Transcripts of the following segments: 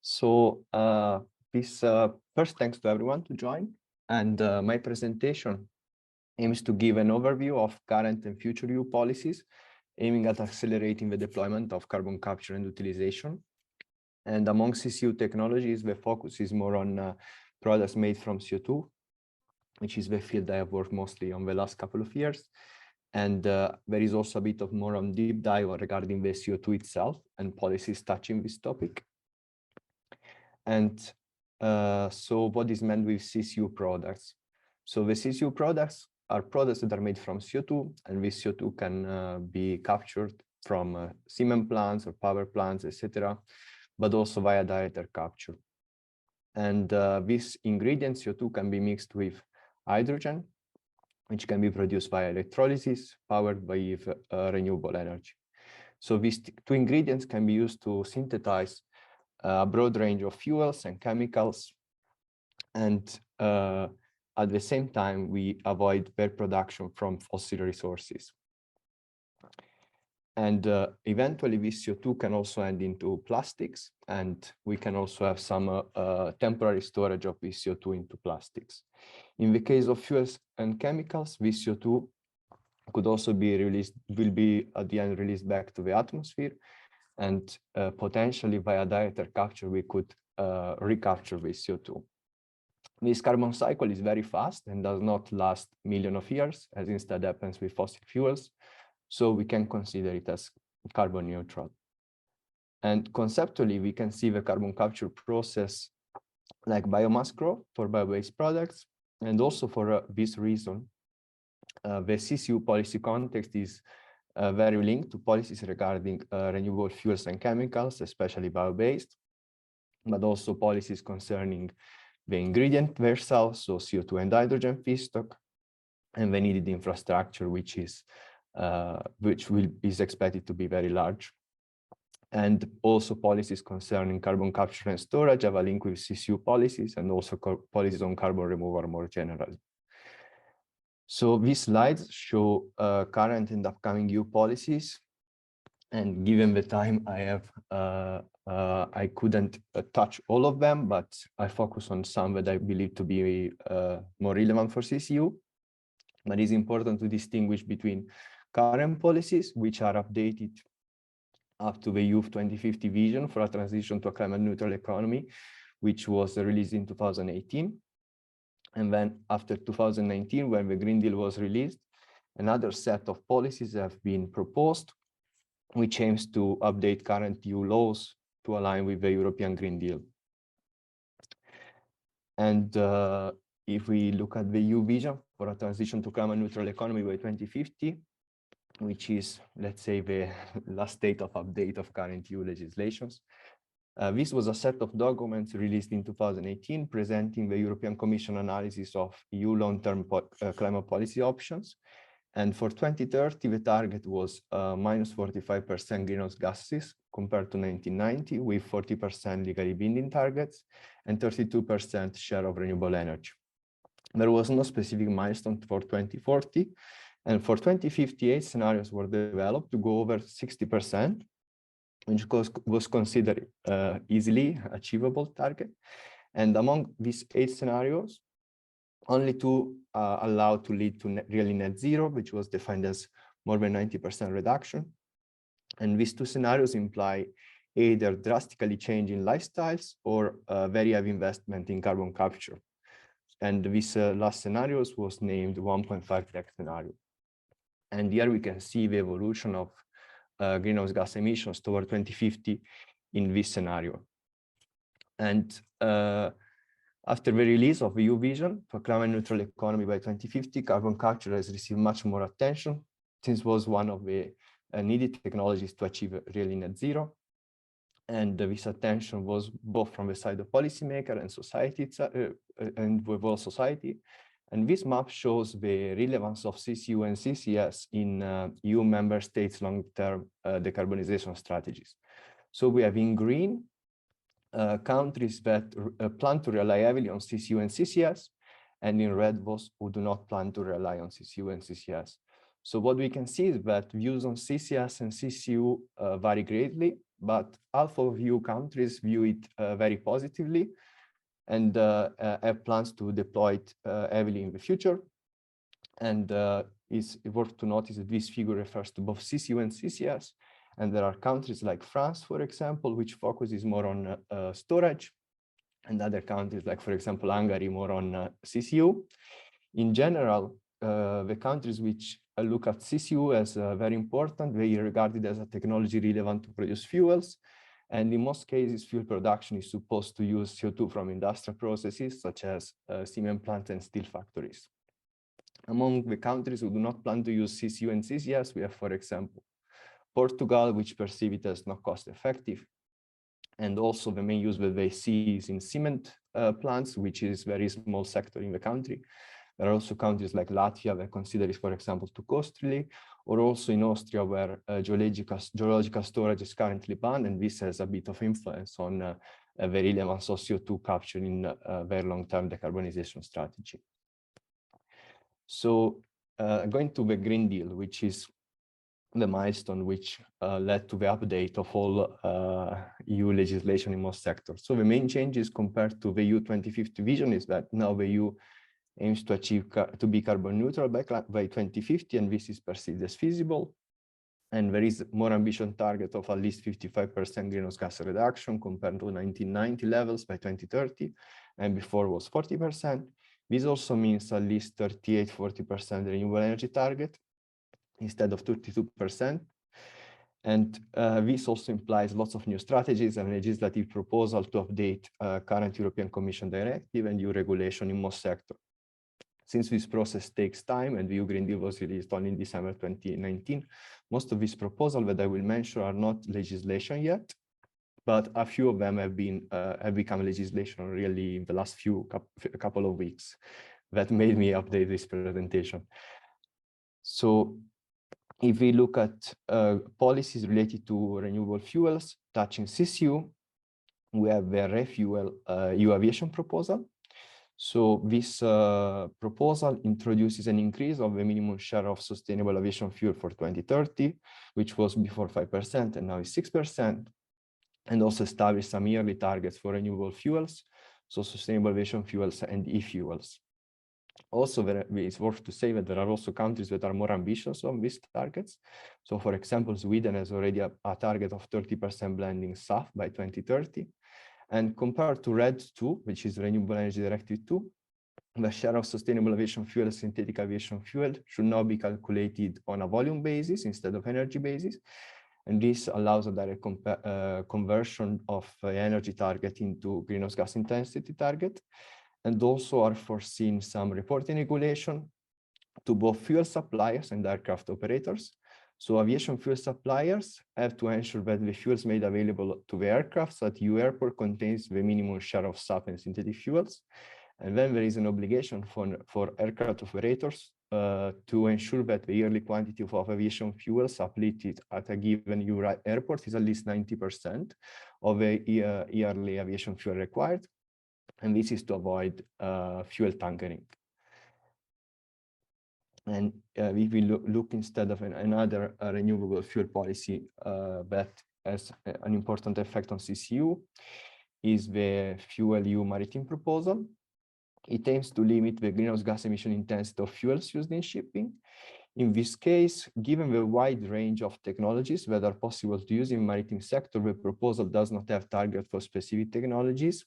So first, thanks to everyone to join. And my presentation aims to give an overview of current and future EU policies, aiming at accelerating the deployment of carbon capture and utilization. And among CCU technologies, the focus is more on products made from CO2, which is the field I have worked mostly on the last couple of years. And there is also a bit of more on deep dive regarding the CO2 itself and policies touching this topic. And so what is meant with CCU products? So the CCU products are products that are made from CO2, and this CO2 can be captured from cement plants or power plants, etc., but also via direct air capture. And this ingredient CO2 can be mixed with hydrogen, which can be produced via electrolysis, powered by renewable energy. So these two ingredients can be used to synthesize a broad range of fuels and chemicals, and at the same time, we avoid their production from fossil resources. And eventually, this CO2 can also end into plastics, and we can also have some temporary storage of this CO2 into plastics. In the case of fuels and chemicals, this CO2 could also be released, will be at the end released back to the atmosphere, and potentially via direct air capture, we could recapture this CO2. This carbon cycle is very fast and does not last millions of years, as instead happens with fossil fuels. So we can consider it as carbon neutral. And conceptually, we can see the carbon capture process like biomass growth for bio-based products. And also for this reason, the CCU policy context is very linked to policies regarding renewable fuels and chemicals, especially bio-based, but also policies concerning the ingredient themselves, so CO2 and hydrogen feedstock, and the needed infrastructure, which is expected to be very large. And also policies concerning carbon capture and storage have a link with CCU policies, and also policies on carbon removal more generally. So these slides show current and upcoming EU policies. And given the time I have, I couldn't touch all of them, but I focus on some that I believe to be more relevant for CCU. But it's important to distinguish between current policies, which are updated up to the EU 2050 vision for a transition to a climate neutral economy, which was released in 2018. And then after 2019, when the Green Deal was released, another set of policies have been proposed, which aims to update current EU laws to align with the European Green Deal. And if we look at the EU vision for a transition to climate neutral economy by 2050, which is, let's say, the last state of update of current EU legislations, this was a set of documents released in 2018, presenting the European Commission analysis of EU long-term climate policy options. And for 2030, the target was minus 45% greenhouse gases compared to 1990, with 40% legally binding targets and 32% share of renewable energy. There was no specific milestone for 2040, and for 2058, scenarios were developed to go over 60%, which was considered easily achievable target. And among these 8 scenarios, only 2 are allowed to lead to really net zero, which was defined as more than 90% reduction. And these 2 scenarios imply either drastically changing lifestyles or very heavy investment in carbon capture. And this last scenario was named 1.5 deck scenario. And here we can see the evolution of greenhouse gas emissions toward 2050 in this scenario. And after the release of the EU vision for climate neutral economy by 2050, carbon capture has received much more attention, since it was one of the needed technologies to achieve really net zero. And this attention was both from the side of policymaker and society, and with all society. And this map shows the relevance of CCU and CCS in EU member states' long-term decarbonisation strategies. So we have in green countries that plan to rely heavily on CCU and CCS, and in red those who do not plan to rely on CCU and CCS. So what we can see is that views on CCS and CCU vary greatly, but half of EU countries view it very positively and have plans to deploy it heavily in the future. And it's worth to notice that this figure refers to both CCU and CCS. And there are countries like France, for example, which focuses more on storage, and other countries like, for example, Hungary, more on CCU. In general, the countries which look at CCU as very important, they regard it as a technology relevant to produce fuels. And in most cases, fuel production is supposed to use CO2 from industrial processes, such as cement plants and steel factories. Among the countries who do not plan to use CCU and CCS, we have, for example, Portugal, which perceive it as not cost effective. And also the main use that they see is in cement plants, which is a very small sector in the country. There are also countries like Latvia that consider it, for example, too costly, or also in Austria, where geological storage is currently banned, and this has a bit of influence on the relevance of CO2 capture in their long-term decarbonisation strategy. So going to the Green Deal, which is the milestone which led to the update of all EU legislation in most sectors. So the main changes compared to the EU 2050 vision is that now the EU aims to achieve to be carbon neutral by 2050, and this is perceived as feasible. And there is more ambitious target of at least 55% greenhouse gas reduction compared to 1990 levels by 2030, and before was 40%. This also means at least 38–40% renewable energy target instead of 32%. And this also implies lots of new strategies and legislative proposal to update current European Commission directive and EU regulation in most sectors. Since this process takes time and the EU Green Deal was released only in December 2019, most of these proposals that I will mention are not legislation yet, but a few of them have become legislation really in the last couple of weeks. That made me update this presentation. So if we look at policies related to renewable fuels touching CCU, we have the REFuel EU Aviation proposal. So this proposal introduces an increase of the minimum share of sustainable aviation fuel for 2030, which was before 5% and now is 6%, and also established some yearly targets for renewable fuels, so sustainable aviation fuels and e-fuels. Also, it's worth to say that there are also countries that are more ambitious on these targets. So, for example, Sweden has already a target of 30% blending SAF by 2030. And compared to RED II, which is Renewable Energy Directive II, the share of sustainable aviation fuel, synthetic aviation fuel, should now be calculated on a volume basis instead of energy basis. And this allows a direct conversion of energy target into greenhouse gas intensity target. And also are foreseen some reporting regulation to both fuel suppliers and aircraft operators. So aviation fuel suppliers have to ensure that the fuels made available to the aircraft at EU airport contains the minimum share of SAF and synthetic fuels. And then there is an obligation for aircraft operators to ensure that the yearly quantity of aviation fuel suppleed at a given EU airport is at least 90% of the yearly aviation fuel required. And this is to avoid fuel tankering. And if we look instead of another renewable fuel policy that has an important effect on CCU, is the Fuel EU Maritime proposal. It aims to limit the greenhouse gas emission intensity of fuels used in shipping. In this case, given the wide range of technologies that are possible to use in the maritime sector, the proposal does not have target for specific technologies,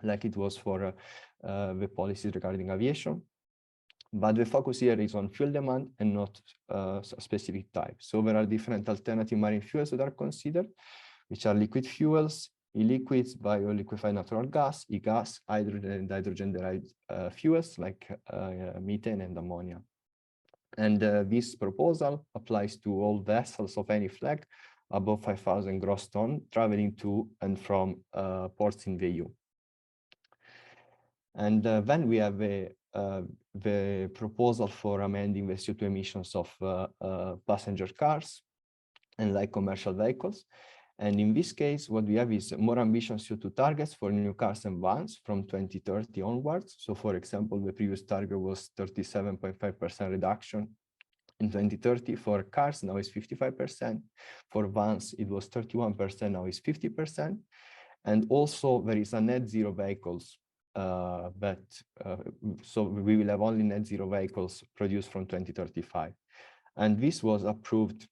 like it was for the policies regarding aviation. But the focus here is on fuel demand and not a specific type. So there are different alternative marine fuels that are considered, which are liquid fuels, e-liquids, bioliquefied natural gas, e-gas, hydrogen and hydrogen-derived fuels like methane and ammonia. And this proposal applies to all vessels of any flag above 5,000 gross ton traveling to and from ports in the EU. And then we have the proposal for amending the CO2 emissions of passenger cars and light commercial vehicles. And in this case, what we have is more ambitious CO2 targets for new cars and vans from 2030 onwards. So for example, the previous target was 37.5% reduction in 2030. For cars, now it's 55%. For vans, it was 31%, now it's 50%. And also there is a net zero vehicles, so we will have only net zero vehicles produced from 2035. And this was approved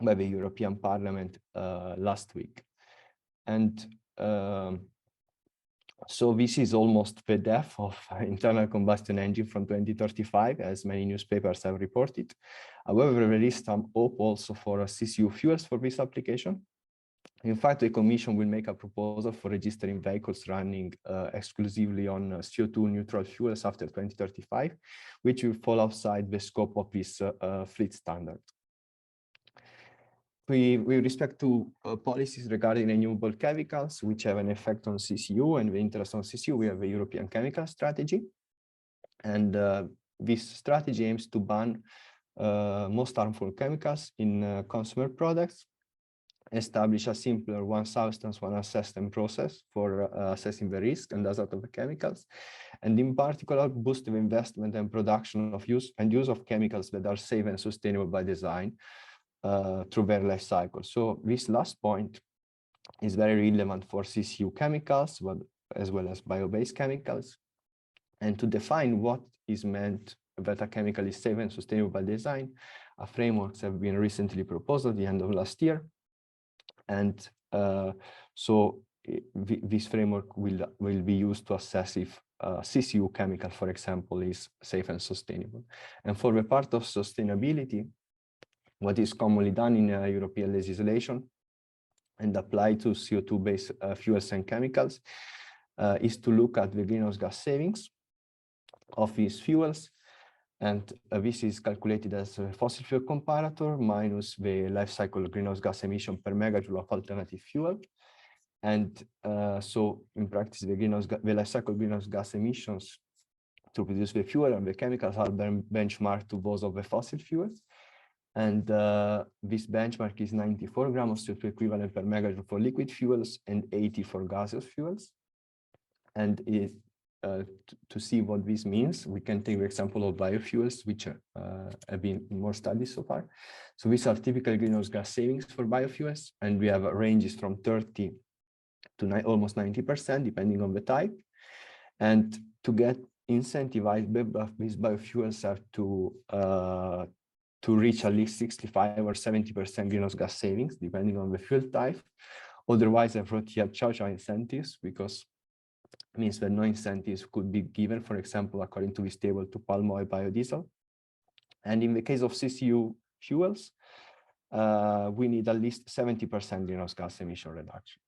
by the European Parliament last week. And so this is almost the death of internal combustion engine from 2035, as many newspapers have reported. However, there is some hope also for CCU fuels for this application. In fact, the Commission will make a proposal for registering vehicles running exclusively on CO2 neutral fuels after 2035, which will fall outside the scope of this fleet standard. With respect to policies regarding renewable chemicals, which have an effect on CCU and the interest on CCU, we have a European chemical strategy. And this strategy aims to ban most harmful chemicals in consumer products, establish a simpler one substance, one assessment process for assessing the risk and hazard of the chemicals, and in particular, boost the investment and production of use of chemicals that are safe and sustainable by design through their life cycle. So this last point is very relevant for CCU chemicals, but as well as bio-based chemicals. And to define what is meant that a chemical is safe and sustainable by design, a frameworks have been recently proposed at the end of last year. And so this framework will be used to assess if CCU chemical, for example, is safe and sustainable. And for the part of sustainability, what is commonly done in European legislation and applied to CO2-based fuels and chemicals is to look at the greenhouse gas savings of these fuels. And this is calculated as a fossil fuel comparator minus the life cycle greenhouse gas emission per megajoule of alternative fuel. And so in practice, the life cycle greenhouse gas emissions to produce the fuel and the chemicals are benchmarked to those of the fossil fuels. And this benchmark is 94 grams of CO2 equivalent per megajoule for liquid fuels and 80 for gaseous fuels. And to see what this means, we can take the example of biofuels, which have been in more studies so far. So these are typical greenhouse gas savings for biofuels, and we have ranges from 30 to almost 90%, depending on the type. And to get incentivized, these biofuels have to reach at least 65 or 70% greenhouse gas savings, depending on the fuel type. Otherwise, I've wrote here chow-chow incentives, because it means that no incentives could be given, for example, according to this table, to palm oil biodiesel. And in the case of CCU fuels, we need at least 70% greenhouse gas emission reduction.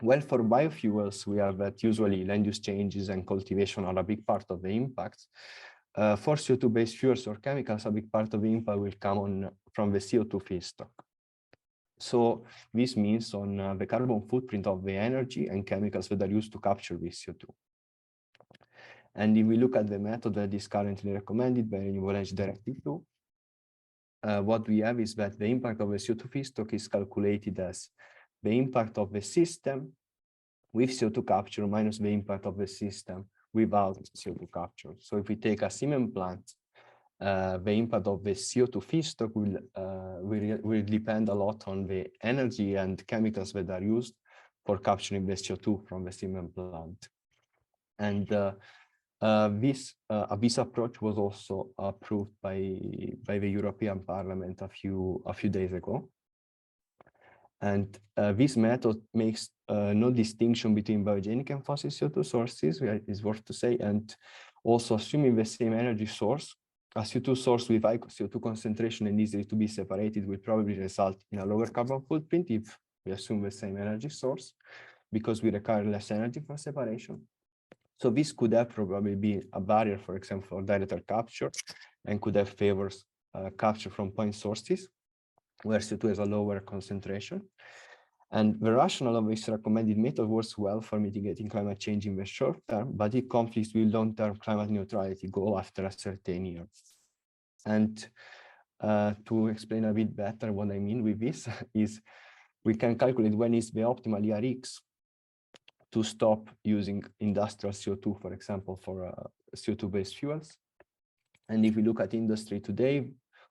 Well, for biofuels, we have that usually land use changes and cultivation are a big part of the impact. For CO2-based fuels or chemicals, a big part of the impact will come from the CO2 feedstock. So this means on the carbon footprint of the energy and chemicals that are used to capture this CO2. And if we look at the method that is currently recommended by Renewable Energy Directive 2, what we have is that the impact of the CO2 feedstock is calculated as the impact of the system with CO2 capture minus the impact of the system without CO2 capture. So if we take a cement plant, the impact of the CO2 feedstock will depend a lot on the energy and chemicals that are used for capturing the CO2 from the cement plant. And this approach was also approved by the European Parliament a few days ago. And this method makes no distinction between biogenic and fossil CO2 sources, is worth to say, and also assuming the same energy source, a CO2 source with high CO2 concentration and easily to be separated will probably result in a lower carbon footprint if we assume the same energy source, because we require less energy for separation. So this could have probably be a barrier, for example, for direct air capture, and could have favors capture from point sources, where CO2 has a lower concentration. And the rationale of this recommended method works well for mitigating climate change in the short term, but it conflicts with long-term climate neutrality goal after a certain year. And to explain a bit better what I mean with this is we can calculate when is the optimal ERX to stop using industrial CO2, for example, for CO2-based fuels. And if we look at industry today,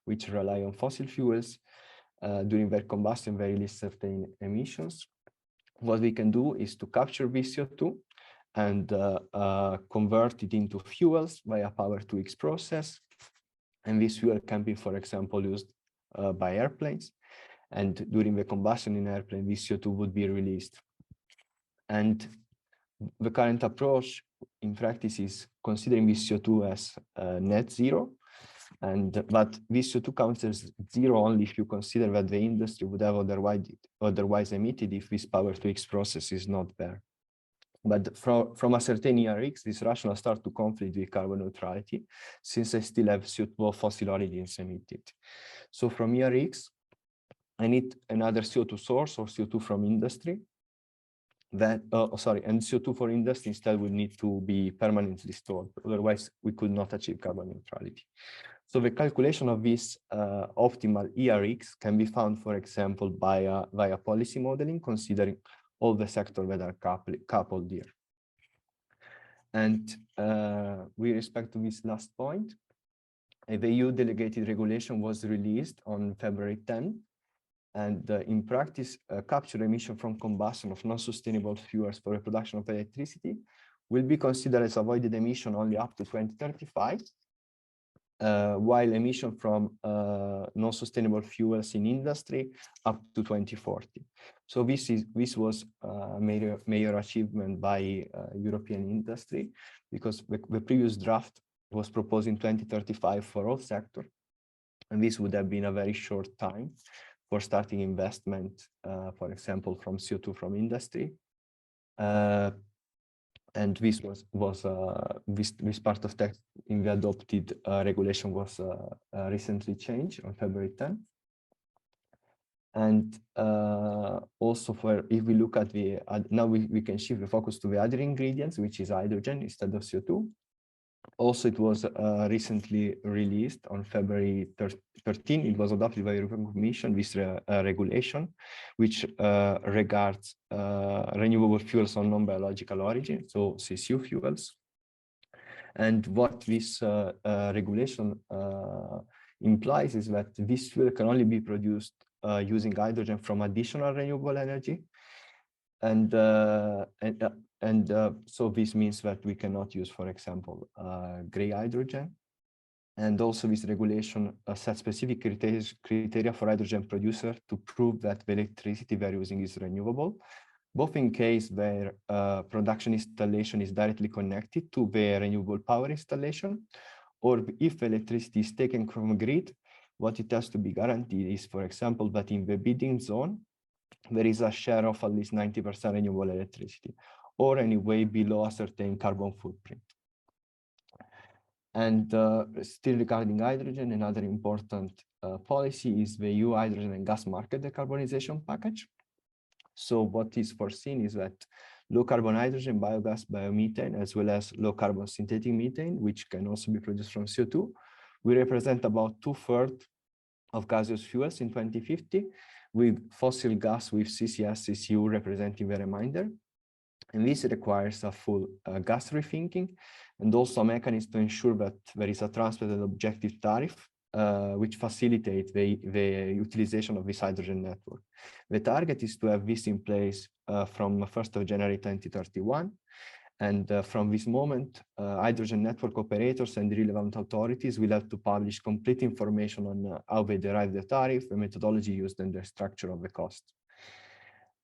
which rely on fossil fuels during their combustion, they release certain emissions. What we can do is to capture this CO2 and convert it into fuels via power-to-X process. And this fuel can be, for example, used by airplanes. And during the combustion in airplane, this CO2 would be released. And the current approach in practice is considering this CO2 as net zero. But this CO2 counts as zero only if you consider that the industry would have otherwise emitted if this power-to-X process is not there. But from a certain ERX, this rationale starts to conflict with carbon neutrality, since I still have CO2 of fossil origins emitted. So from ERX, I need another CO2 source or CO2 from industry. And CO2 for industry instead would need to be permanently stored. Otherwise, we could not achieve carbon neutrality. So the calculation of this optimal ERX can be found, for example, via policy modeling, considering all the sectors that are coupled here. And with respect to this last point, the EU delegated regulation was released on February 10. And in practice, capture emission from combustion of non-sustainable fuels for the production of electricity will be considered as avoided emission only up to 2035, while emission from non-sustainable fuels in industry up to 2040. So this was a major achievement by European industry, because the previous draft was proposed in 2035 for all sectors, and this would have been a very short time for starting investment, for example, from CO2 from industry. And this this part of text in the adopted regulation was recently changed on February 10. And also if we look at now we can shift the focus to the other ingredients, which is hydrogen instead of CO2. Also, it was recently released on February 13. It was adopted by the European Commission, this regulation, which regards renewable fuels on non-biological origin, so CCU fuels. And what this regulation implies is that this fuel can only be produced using hydrogen from additional renewable energy. So this means that we cannot use, for example, gray hydrogen. And also this regulation sets specific criteria for hydrogen producer to prove that the electricity they're using is renewable, both in case their production installation is directly connected to the renewable power installation, or if electricity is taken from a grid, what it has to be guaranteed is, for example, that in the bidding zone, there is a share of at least 90% renewable electricity, or anyway below a certain carbon footprint. And still regarding hydrogen, another important policy is the EU hydrogen and gas market decarbonisation package. So what is foreseen is that low carbon hydrogen, biogas, biomethane, as well as low carbon synthetic methane, which can also be produced from CO2, will represent about 2/3 of gaseous fuels in 2050, with fossil gas with CCS, CCU representing the remainder. And this requires a full gas rethinking, and also a mechanism to ensure that there is a transparent and objective tariff, which facilitates the utilization of this hydrogen network. The target is to have this in place from 1st of January 2031. And from this moment, hydrogen network operators and relevant authorities will have to publish complete information on how they derive the tariff, the methodology used, and the structure of the cost.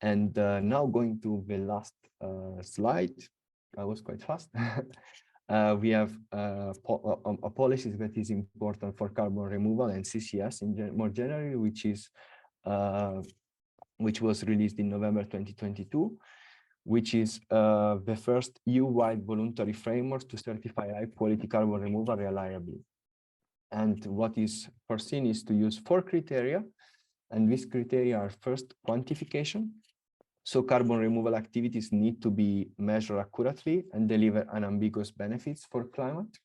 And now going to the last slide, I was quite fast. We have a policy that is important for carbon removal and CCS more generally, which was released in November 2022, which is the first EU-wide voluntary framework to certify high-quality carbon removal reliably. And what is foreseen is to use 4 criteria, and these criteria are first, quantification. So carbon removal activities need to be measured accurately and deliver unambiguous benefits for climate.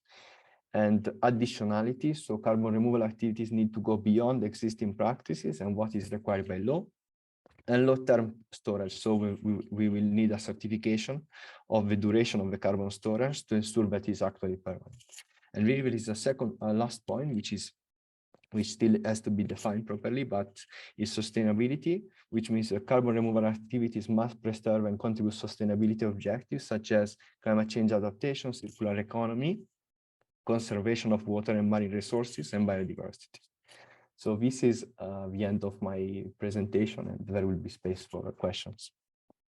And additionality, so carbon removal activities need to go beyond existing practices and what is required by law. And long-term storage, so we will need a certification of the duration of the carbon storage to ensure that it's actually permanent. And really, there is a second last point, which is which still has to be defined properly, but is sustainability, which means that carbon removal activities must preserve and contribute sustainability objectives such as climate change adaptation, circular economy, conservation of water and marine resources, and biodiversity. So this is the end of my presentation, and there will be space for questions.